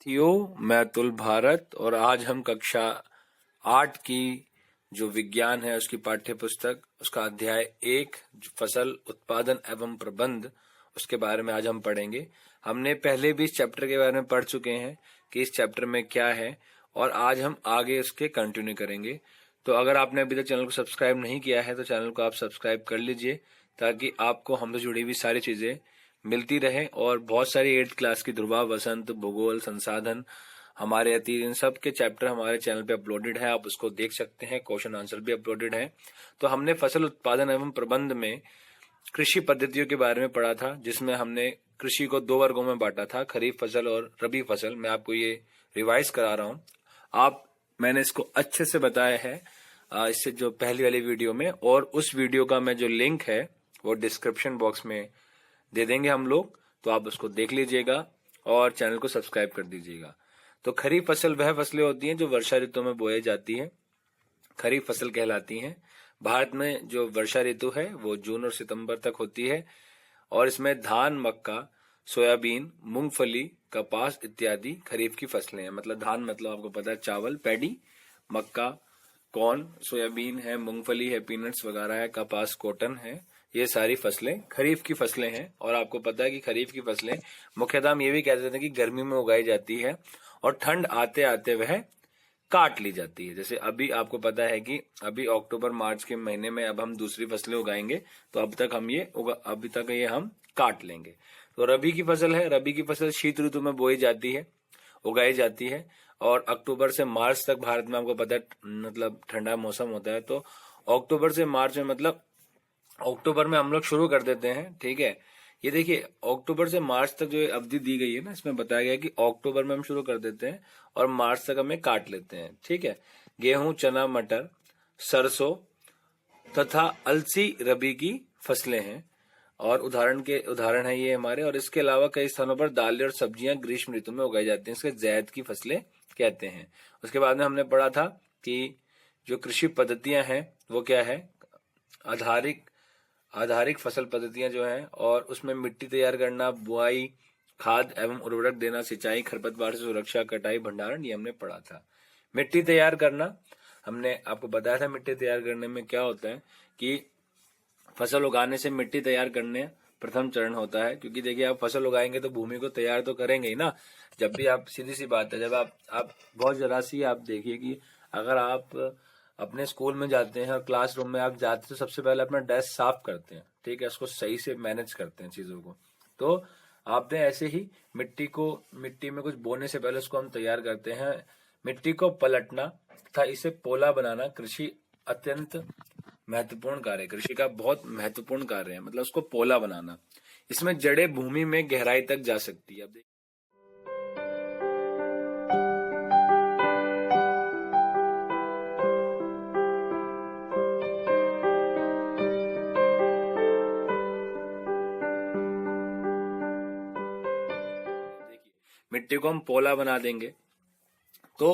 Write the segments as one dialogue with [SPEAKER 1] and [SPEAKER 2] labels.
[SPEAKER 1] मैं अतुल भारत और आज हम कक्षा 8 की जो विज्ञान है उसकी पाठ्य पुस्तक उसका अध्याय 1 फसल उत्पादन एवं प्रबंध उसके बारे में आज हम पढ़ेंगे। हमने पहले भी इस चैप्टर के बारे में पढ़ चुके हैं कि इस चैप्टर में क्या है और आज हम आगे उसके कंटिन्यू करेंगे। तो अगर आपने अभी तक चैनल को सब्सक्राइब नहीं किया है तो चैनल को आप सब्सक्राइब कर लीजिए ताकि आपको हमसे जुड़ी हुई सारी चीजें मिलती रहे। और बहुत सारी 8th क्लास की ध्रुवा, वसंत, भूगोल, संसाधन, हमारे अतीत, इन सब के चैप्टर हमारे चैनल पे अपलोडेड है, आप उसको देख सकते हैं। क्वेश्चन आंसर भी अपलोडेड है। तो हमने फसल उत्पादन एवं प्रबंध में कृषि पद्धतियों के बारे में पढ़ा था, जिसमें हमने कृषि को 2 वर्गों में बांटा था, खरीफ फसल और रबी फसल। मैं आपको ये रिवाइज करा रहा हूँ। मैंने इसको अच्छे से बताया है इससे जो पहली वाली वीडियो में, और उस वीडियो का मैं जो लिंक है वो डिस्क्रिप्शन बॉक्स में दे देंगे हम लोग, तो आप उसको देख लीजिएगा और चैनल को सब्सक्राइब कर दीजिएगा। तो खरीफ फसल वह फसलें होती हैं जो वर्षा ऋतु में बोई जाती हैं, खरीफ फसल कहलाती हैं। भारत में जो वर्षा ऋतु है वो जून और सितंबर तक होती है और इसमें धान, मक्का, सोयाबीन, मूंगफली, कपास इत्यादि खरीफ की फसलें हैं। मतलब धान मतलब आपको पता है चावल, पैडी, मक्का, कॉर्न, सोयाबीन है, मूंगफली है, पीनट्स वगैरह है, कपास, कॉटन है, ये सारी फसलें खरीफ की फसलें हैं। और आपको पता है कि खरीफ की फसलें मुख्यतः हम ये भी कहते हैं कि गर्मी में उगाई जाती है और ठंड आते आते वह काट ली जाती है। जैसे अभी आपको पता है कि अभी अक्टूबर मार्च के महीने में अब हम दूसरी फसलें उगाएंगे, तो अभी तक ये हम काट लेंगे। तो रबी की फसल है, रबी की फसल शीत ऋतु में बोई जाती है, उगाई जाती है और अक्टूबर से मार्च तक भारत में आपको पता है मतलब ठंडा मौसम होता है। तो अक्टूबर से मार्च में मतलब अक्टूबर में हम लोग शुरू कर देते हैं। ठीक है, ये देखिए अक्टूबर से मार्च तक जो अवधि दी गई है ना, इसमें बताया गया है कि अक्टूबर में हम शुरू कर देते हैं और मार्च तक हमें काट लेते हैं। ठीक है, गेहूं, चना, मटर, सरसों तथा अलसी रबी की फसलें हैं और उदाहरण है ये हमारे। और इसके अलावा कई स्थानों पर दालें और सब्जियां ग्रीष्म ऋतु में उगाई जाती हैं, इसके जैद की फसलें कहते हैं। उसके बाद में हमने पढ़ा था कि जो कृषि पद्धतियां हैं वो क्या है, आधारिक फसल पद्धतियां जो हैं, और उसमें मिट्टी तैयार करना, बुआई, खाद एवं उर्वरक देना, सिंचाई, खरपतवार से सुरक्षा, कटाई, भंडारण, ये हमने पढ़ा था। मिट्टी तैयार करना हमने आपको बताया था। मिट्टी तैयार करने में क्या होता है कि फसल उगाने से मिट्टी तैयार करने प्रथम चरण होता है, क्योंकि देखिए आप फसल उगाएंगे तो भूमि को तैयार तो करेंगे ही ना। जब भी आप, सीधी सी बात है, जब आप बहुत जरा सी आप देखिए कि अगर आप अपने स्कूल में जाते हैं और क्लासरूम में आप जाते हैं तो सबसे पहले अपना डेस्क साफ करते हैं। ठीक है, उसको सही से मैनेज करते हैं चीजों को। तो आपने ऐसे ही मिट्टी में कुछ बोने से पहले उसको हम तैयार करते हैं। मिट्टी को पलटना तथा इसे पोला बनाना कृषि अत्यंत महत्वपूर्ण कार्य, कृषि का बहुत महत्वपूर्ण कार्य है, मतलब उसको पोला बनाना। इसमें जड़ें भूमि में गहराई तक जा सकती है। अब मिट्टी को हम पोला बना देंगे तो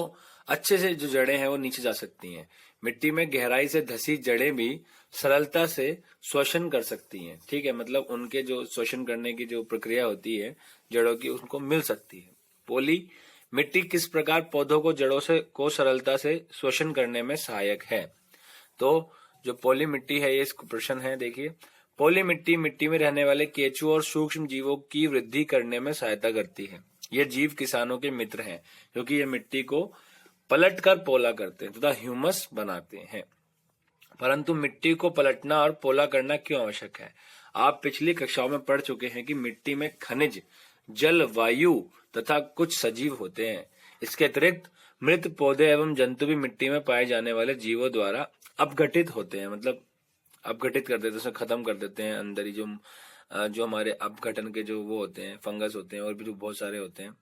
[SPEAKER 1] अच्छे से जो जड़ें हैं वो नीचे जा सकती हैं। मिट्टी में गहराई से धसी जड़ें भी सरलता से श्वसन कर सकती हैं। ठीक है, मतलब उनके जो श्वसन करने की जो प्रक्रिया होती है जड़ों की, उनको मिल सकती है। पोली मिट्टी किस प्रकार पौधों को जड़ों से को सरलता से श्वसन करने में सहायक है। तो जो पोली मिट्टी है, ये प्रश्न है, देखिए। पोली मिट्टी में रहने वाले केंचुओं और सूक्ष्म जीवों की वृद्धि करने में सहायता करती है। ये जीव किसानों के मित्र हैं क्योंकि ये मिट्टी को पलटकर पोला करते हैं तथा ह्यूमस बनाते हैं। परंतु मिट्टी को पलटना और पोला करना क्यों आवश्यक है? आप पिछली कक्षाओं में पढ़ चुके हैं कि मिट्टी में खनिज, जल, वायु तथा कुछ सजीव होते हैं। इसके अतिरिक्त मृत पौधे एवं जंतु भी मिट्टी में पाए जाने वाले जीवों द्वारा अपघटित होते हैं, मतलब अपघटित कर देते हैं, उसे खत्म कर देते हैं। अंदर ही जो हमारे अपघटन के जो वो होते हैं, फंगस होते हैं और भी जो बहुत सारे होते हैं,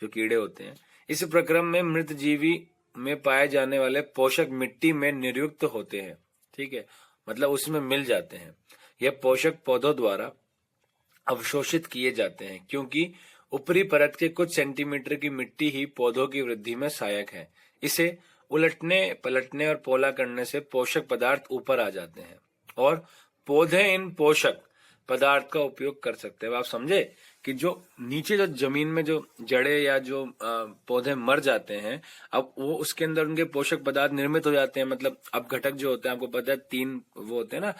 [SPEAKER 1] जो कीड़े होते हैं। इस प्रक्रम में मृत जीवी में पाए जाने वाले पोषक मिट्टी में नियुक्त होते हैं। ठीक है, मतलब उसमें मिल जाते हैं। यह पोषक पौधों द्वारा अवशोषित किए जाते हैं क्योंकि ऊपरी परत के कुछ सेंटीमीटर की मिट्टी ही पौधों की वृद्धि में सहायक है। इसे उलटने, पलटने और पोला करने से पोषक पदार्थ ऊपर आ जाते हैं और पौधे इन पोषक पदार्थ का उपयोग कर सकते हैं। अब आप समझे कि जो नीचे जो जमीन में जो जड़े या जो पौधे मर जाते हैं, अब वो उसके अंदर उनके पोषक पदार्थ निर्मित हो जाते हैं। मतलब अब घटक जो होते हैं, आपको पता है 3 वो होते हैं ना,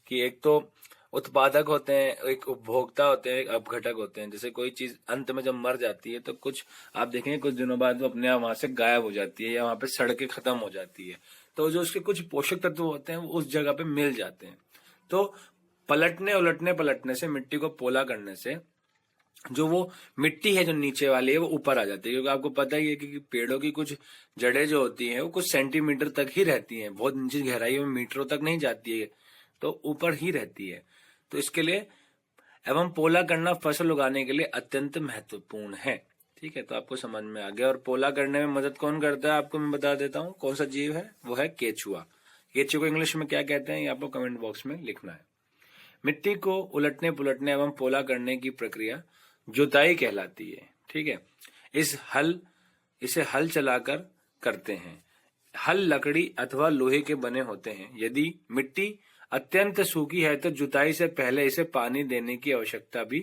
[SPEAKER 1] कि एक तो उत्पादक होते हैं, एक उपभोक्ता होते हैं, एक अपघटक होते हैं। जैसे कोई चीज अंत में जब मर जाती है तो कुछ आप देखेंगे कुछ दिनों बाद वो अपने आप वहां से गायब हो जाती है या वहां पे सड़ के खत्म हो जाती है। तो जो उसके कुछ पोषक तत्व होते हैं वो उस जगह पे मिल जाते हैं। तो पलटने से, मिट्टी को पोला करने से जो वो मिट्टी है जो नीचे वाली है वो ऊपर आ जाती है। क्योंकि आपको पता ही है कि पेड़ों की कुछ जड़ें जो होती हैं वो कुछ सेंटीमीटर तक ही रहती हैं, बहुत नीचे गहराई में मीटरों तक नहीं जाती है, तो ऊपर ही रहती है। तो इसके लिए एवं पोला करना फसल उगाने के लिए अत्यंत महत्वपूर्ण है। ठीक है, तो आपको समझ में आ गया। और पोला करने में मदद कौन करता है आपको मैं बता देता हूँ कौन सा जीव है, वो है केचुआ। केचुआ को इंग्लिश में क्या कहते हैं ये आपको कमेंट बॉक्स में लिखना है। मिट्टी को उलटने पुलटने एवं पोला करने की प्रक्रिया जुताई कहलाती है। ठीक है, इसे हल चलाकर करते हैं। हल लकड़ी अथवा लोहे के बने होते हैं। यदि मिट्टी अत्यंत सूखी है तो जुताई से पहले इसे पानी देने की आवश्यकता भी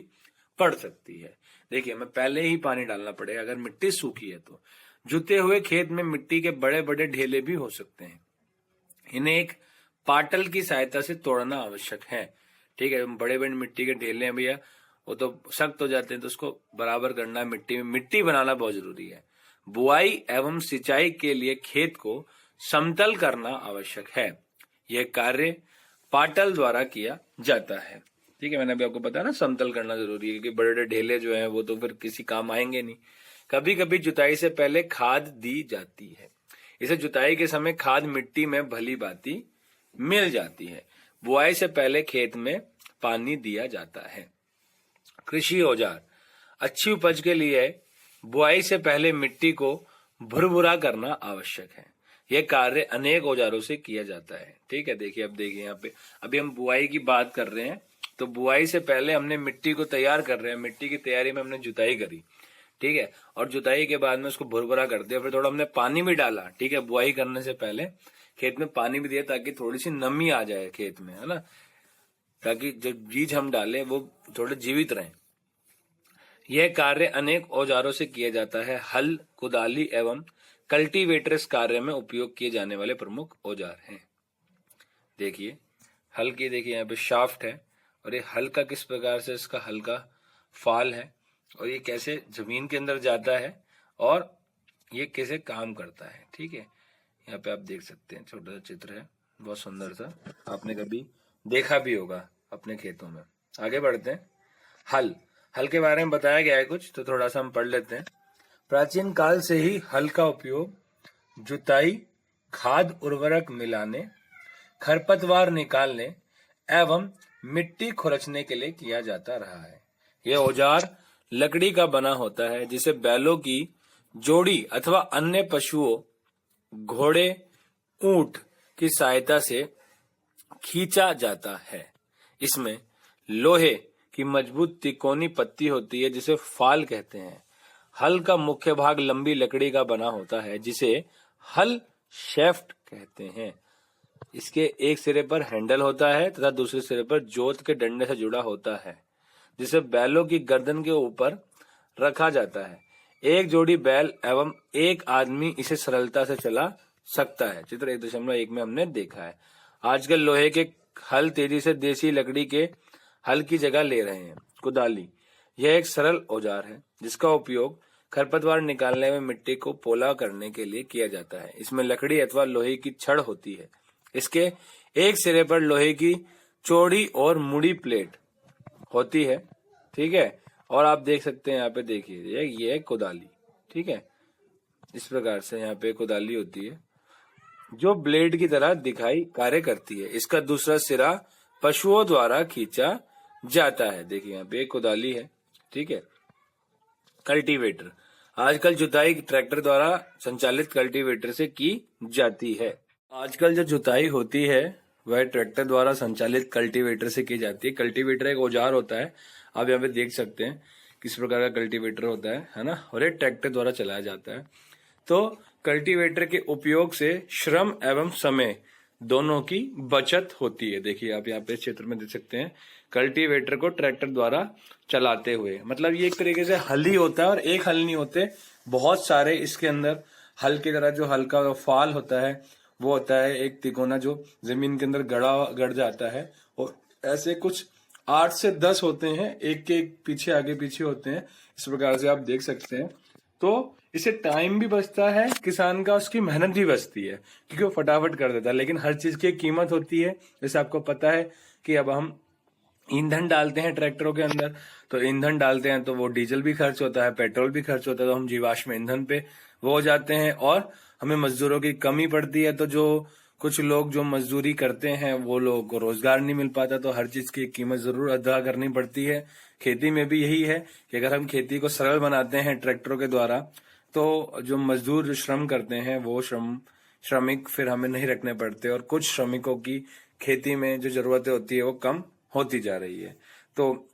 [SPEAKER 1] पड़ सकती है। देखिए, मैं पहले ही पानी डालना पड़ेगा अगर मिट्टी सूखी है तो। जुते हुए खेत में मिट्टी के बड़े बड़े ढेले भी हो सकते हैं। इन्हें एक पाटल की सहायता से तोड़ना आवश्यक है। ठीक है, बड़े बड़े मिट्टी के ढेले हैं भैया, वो तो सख्त हो जाते हैं, तो उसको बराबर करना, मिट्टी में मिट्टी बनाना बहुत जरूरी है। बुआई एवं सिंचाई के लिए खेत को समतल करना आवश्यक है। यह कार्य पाटल द्वारा किया जाता है। ठीक है, मैंने अभी आपको बताया ना समतल करना जरूरी है, क्योंकि बड़े बड़े ढेले जो हैं वो तो फिर किसी काम आएंगे नहीं। कभी कभी जुताई से पहले खाद दी जाती है। इसे जुताई के समय खाद मिट्टी में भली भांति मिल जाती है। बुआई से पहले खेत में पानी दिया जाता है। कृषि औजार। अच्छी उपज के लिए बुआई से पहले मिट्टी को भुरभुरा करना आवश्यक है। यह कार्य अनेक औजारों से किया जाता है। ठीक है, देखिए, अब देखिए यहाँ पे अभी हम बुआई की बात कर रहे हैं, तो बुआई से पहले हमने मिट्टी को तैयार कर रहे हैं। मिट्टी की तैयारी में हमने जुताई करी। ठीक है, और जुताई के बाद में उसको भुरभुरा कर दिया, फिर थोड़ा हमने पानी भी डाला। ठीक है, बुआई करने से पहले खेत में पानी भी दिया ताकि थोड़ी सी नमी आ जाए खेत में, है ना, ताकि जो बीज हम डाले वो थोड़े जीवित रहें। यह कार्य अनेक औजारों से किया जाता है। हल, कुदाली एवं कल्टीवेटर इस कार्य में उपयोग किए जाने वाले प्रमुख औजार हैं। देखिए, हल की देखिए यहाँ पे शाफ्ट है, और ये हल का किस प्रकार से इसका हल का फाल है, और ये कैसे जमीन के अंदर जाता है, और ये कैसे काम करता है। ठीक है, यहाँ पे आप देख सकते हैं, छोटा सा चित्र है, बहुत सुंदर सा, आपने कभी देखा भी होगा अपने खेतों में। आगे बढ़ते हैं। हल के बारे में बताया गया है कुछ, तो थोड़ा सा हम पढ़ लेते हैं। प्राचीन काल से ही हल का उपयोग जुताई, खाद उर्वरक मिलाने, खरपतवार निकालने एवं मिट्टी खुरचने के लिए किया जाता रहा है। यह औजार लकड़ी का बना होता है, जिसे बैलों की जोड़ी अथवा अन्य पशुओं, घोड़े, ऊंट की सहायता से खींचा जाता है। इसमें लोहे की मजबूत तिकोनी पत्ती होती है, जिसे फाल कहते हैं। हल का मुख्य भाग लंबी लकड़ी का बना होता है, जिसे हल शैफ्ट कहते हैं। इसके एक सिरे पर हैंडल होता है तथा दूसरे सिरे पर जोत के डंडे से जुड़ा होता है, जिसे बैलों की गर्दन के ऊपर रखा जाता है। एक जोड़ी बैल एवं एक आदमी इसे सरलता से चला सकता है। चित्र 1.1 में हमने देखा है। आजकल लोहे के हल तेजी से देसी लकड़ी के हल की जगह ले रहे हैं। कुदाली, यह एक सरल औजार है जिसका उपयोग खरपतवार निकालने में मिट्टी को पोला करने के लिए किया जाता है। इसमें लकड़ी अथवा लोहे की छड़ होती है। इसके एक सिरे पर लोहे की चौड़ी और मुड़ी प्लेट होती है। ठीक है, और आप देख सकते हैं यहाँ पे, देखिए ये कुदाली। ठीक है, इस प्रकार से यहाँ पे कुदाली होती है जो ब्लेड की तरह दिखाई कार्य करती है। इसका दूसरा सिरा पशुओं द्वारा खींचा जाता है। देखिए यहाँ पे कुदाली है। ठीक है, कल्टीवेटर, आजकल जुताई ट्रैक्टर द्वारा संचालित कल्टीवेटर से की जाती है। आजकल जो जुताई होती है वह ट्रैक्टर द्वारा संचालित कल्टीवेटर से की जाती है। कल्टीवेटर एक औजार होता है, आप यहाँ पे देख सकते हैं किस प्रकार का कल्टीवेटर होता है ना, और ये ट्रैक्टर द्वारा चलाया जाता है। तो कल्टीवेटर के उपयोग से श्रम एवं समय दोनों की बचत होती है। देखिए आप यहाँ पे क्षेत्र में देख सकते हैं कल्टीवेटर को ट्रैक्टर द्वारा चलाते हुए, मतलब ये एक तरीके से हल ही होता है, और एक हल नहीं होते, बहुत सारे इसके अंदर हल की तरह जो हल का फाल होता है वो होता है एक तिकोना जो जमीन के अंदर गड़ जाता है, और ऐसे कुछ 8 से 10 होते हैं, एक के एक पीछे आगे पीछे होते हैं, इस प्रकार से आप देख सकते हैं। तो इससे टाइम भी बचता है किसान का, उसकी मेहनत भी बचती है क्योंकि वो फटाफट कर देता है। लेकिन हर चीज की एक कीमत होती है, जैसे आपको पता है कि अब हम ईंधन डालते हैं ट्रैक्टरों के अंदर, तो ईंधन डालते हैं तो वो डीजल भी खर्च होता है, पेट्रोल भी खर्च होता है, तो हम जीवाश्म ईंधन पे वो हो जाते हैं, और हमें मजदूरों की कमी पड़ती है। तो जो कुछ लोग जो मजदूरी करते हैं वो लोगों को रोजगार नहीं मिल पाता, तो हर चीज की कीमत जरूर अदा करनी पड़ती है। खेती में भी यही है कि अगर हम खेती को सरल बनाते हैं ट्रैक्टरों के द्वारा, तो जो मजदूर श्रम करते हैं वो श्रमिक फिर हमें नहीं रखने पड़ते, और कुछ श्रमिकों की खेती में जो जरूरतें होती है वो कम होती जा रही है। तो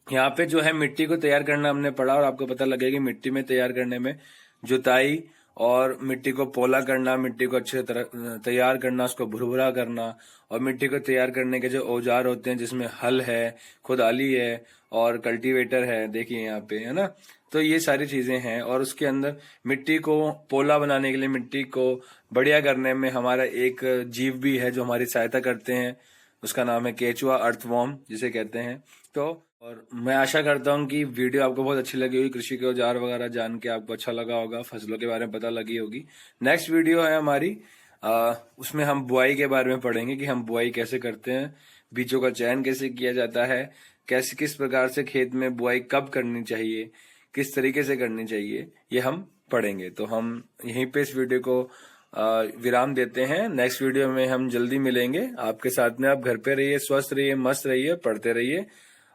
[SPEAKER 1] यहाँ पे जो है मिट्टी को तैयार करना हमने पढ़ा, और आपको पता लगेगा कि मिट्टी में तैयार करने में जुताई और मिट्टी को पोला करना, मिट्टी को अच्छे तरह तैयार करना, उसको भुरभुरा करना, और मिट्टी को तैयार करने के जो औजार होते हैं जिसमें हल है, खुदाली है और कल्टीवेटर है, देखिए यहाँ पे है ना, तो ये सारी चीजें हैं। और उसके अंदर मिट्टी को पोला बनाने के लिए, मिट्टी को बढ़िया करने में हमारा एक जीव भी है जो हमारी सहायता करते हैं, उसका नाम है केचुआ, अर्थवॉर्म जिसे कहते हैं। तो और मैं आशा करता हूँ कि वीडियो आपको बहुत अच्छी लगी होगी, कृषि के औजार वगैरह जान के आपको अच्छा लगा होगा, फसलों के बारे में पता लगी होगी। नेक्स्ट वीडियो है हमारी, उसमें हम बुआई के बारे में पढ़ेंगे कि हम बुआई कैसे करते हैं, बीजों का चयन कैसे किया जाता है, कैसे किस प्रकार से खेत में बुआई कब करनी चाहिए, किस तरीके से करनी चाहिए, ये हम पढ़ेंगे। तो हम यहीं पे इस वीडियो को विराम देते हैं। नेक्स्ट वीडियो में हम जल्दी मिलेंगे आपके साथ में। आप घर पे रहिए, स्वस्थ रहिए, मस्त रहिए, पढ़ते रहिए,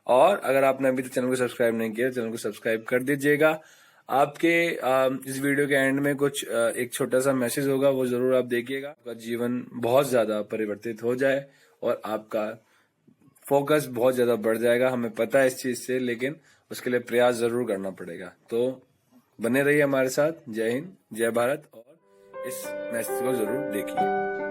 [SPEAKER 1] और अगर आपने अभी तक चैनल को सब्सक्राइब नहीं किया, चैनल को सब्सक्राइब कर दीजिएगा। आपके इस वीडियो के एंड में कुछ एक छोटा सा मैसेज होगा, वो जरूर आप देखिएगा। आपका जीवन बहुत ज्यादा परिवर्तित हो जाए और आपका फोकस बहुत ज्यादा बढ़ जाएगा, हमें पता है इस चीज से, लेकिन उसके लिए प्रयास जरूर करना पड़ेगा। तो बने रहिए हमारे साथ। जय हिंद, जय भारत, और इस मैसेज को जरूर देखिए।